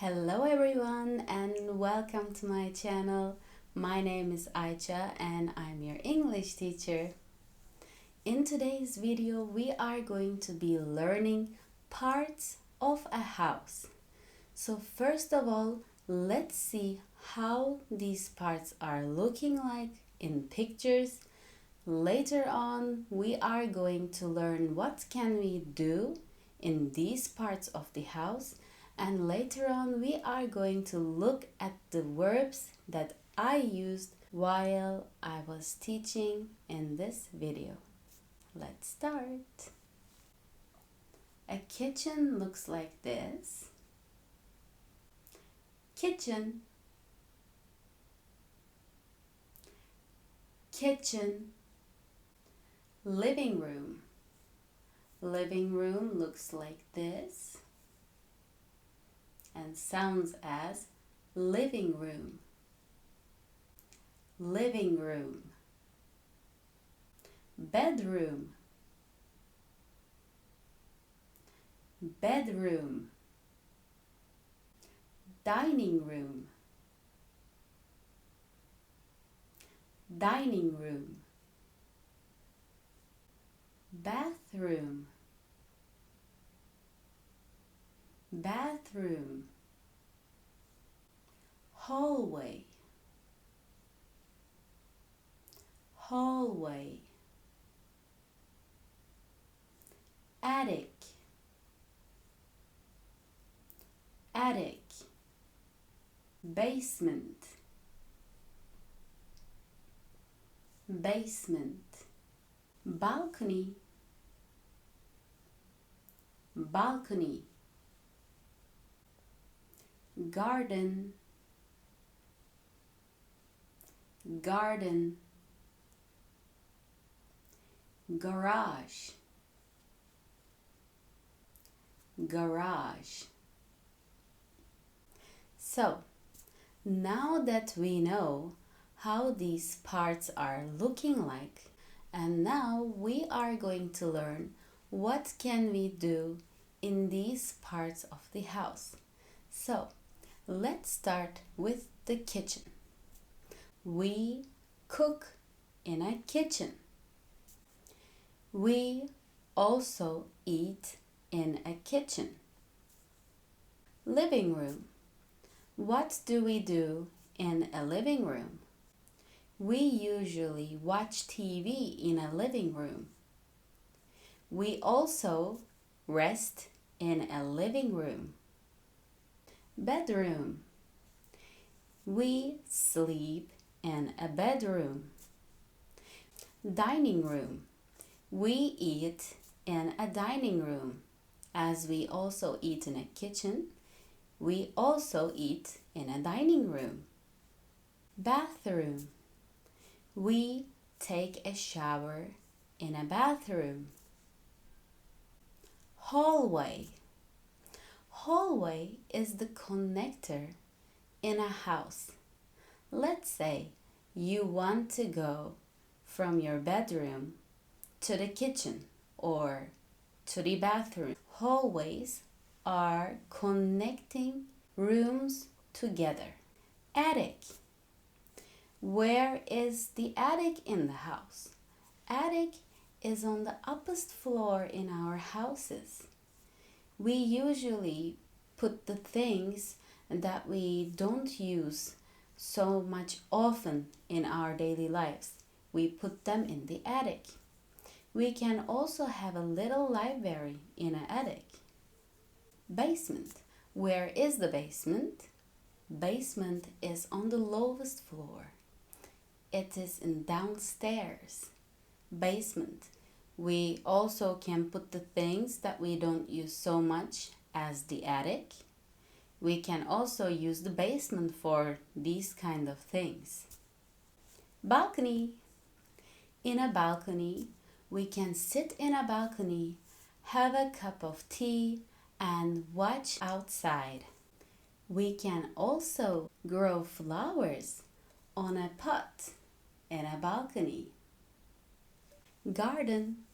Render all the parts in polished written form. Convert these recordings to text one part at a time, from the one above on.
Hello everyone and welcome to my channel. My name is Ayça and I'm your English teacher. In today's video we are going to be learning parts of a house. So first of all, let's see how these parts are looking like in pictures. Later on we are going to learn what can we do in these parts of the house. And later on, we are going to look at the verbs that I used while I was teaching in this video. Let's start. A kitchen looks like this. Kitchen. Kitchen. Living room. Living room looks like this and sounds as living room. Living room. Bedroom. Bedroom. Dining room. Dining room. Bathroom. Bathroom. Hallway. Hallway. Attic. Attic. Basement. Basement. Balcony. Balcony. Garden. Garden. Garage. Garage. So, now that we know how these parts are looking like, and now we are going to learn what can we do in these parts of the house. So, let's start with the kitchen. We cook in a kitchen. We also eat in a kitchen. Living room. What do we do in a living room? We usually watch TV in a living room. We also rest in a living room. Bedroom. We sleep in a bedroom. Dining room. We eat in a dining room. As we also eat in a kitchen, we also eat in a dining room. Bathroom. We take a shower in a bathroom. Hallway. Hallway is the connector in a house. Let's say you want to go from your bedroom to the kitchen or to the bathroom. Hallways are connecting rooms together. Attic. Where is the attic in the house? Attic is on the uppermost floor in our houses. We usually put the things that we don't use so much often in our daily lives. We put them in the attic. We can also have a little library in an attic. Basement. Where is the basement? Basement is on the lowest floor. It is in downstairs. Basement. We also can put the things that we don't use so much as the attic. We can also use the basement for these kind of things. Balcony. In a balcony, we can sit in a balcony, have a cup of tea, and watch outside. We can also grow flowers on a pot in a balcony. Garden.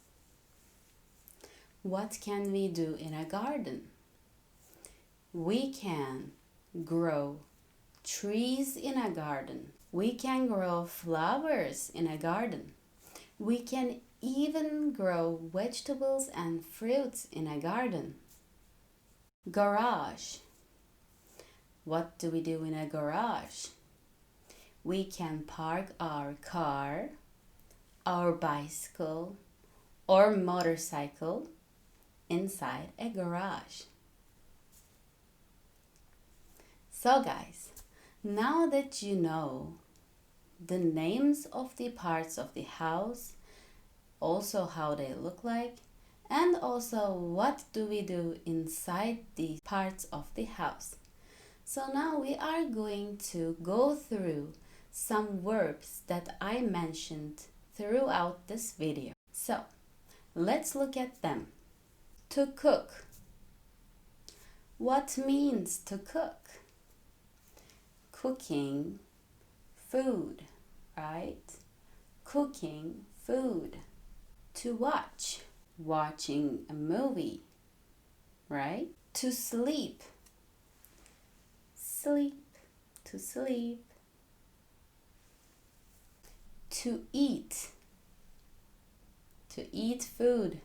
What can we do in a garden? We can grow trees in a garden. We can grow flowers in a garden. We can even grow vegetables and fruits in a garden. Garage. What do we do in a garage? We can park our car, our bicycle, or motorcycle inside a garage. So guys, now that you know the names of the parts of the house, also how they look like, and also what do we do inside the parts of the house. So now we are going to go through some verbs that I mentioned throughout this video. So let's look at them. To cook. What means to cook? Cooking food, right? Cooking food. To watch. Watching a movie, right? To sleep. Sleep. To sleep. To eat. To eat food.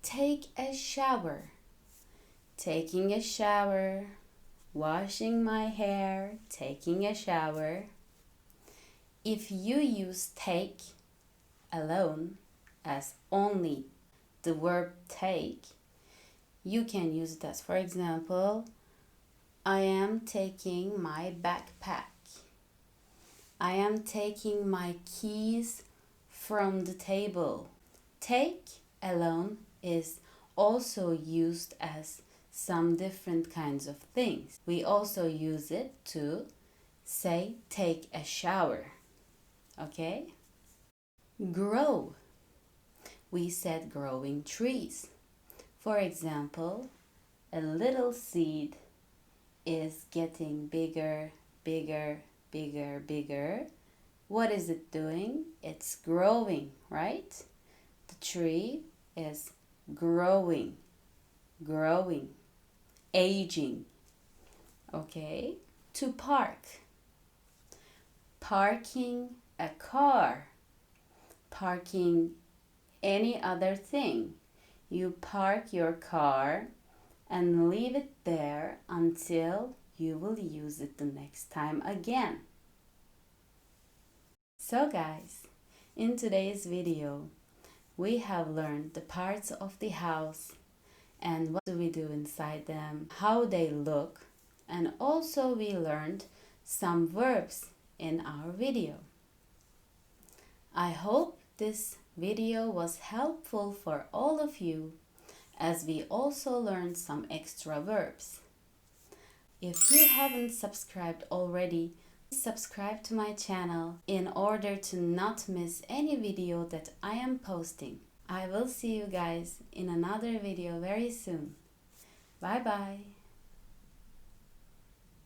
Take a shower. Taking a shower. Washing my hair. Taking a shower. If you use take alone as only the verb take, you can use it as, for example, I am taking my backpack. I am taking my keys from the table. Take alone is also used as some different kinds of things. We also use it to say take a shower. Okay? Grow. We said growing trees. For example, a little seed is getting bigger, bigger, bigger, bigger. What is it doing? It's growing, right? The tree is growing, growing, aging. Okay? To park. Parking a car. Parking any other thing. You park your car and leave it there until you will use it the next time again. So guys, in today's video, we have learned the parts of the house and what do we do inside them, how they look, and also we learned some verbs in our video. I hope this video was helpful for all of you, as we also learned some extra verbs. If you haven't subscribed already, please subscribe to my channel in order to not miss any video that I am posting. I will see you guys in another video very soon. Bye bye.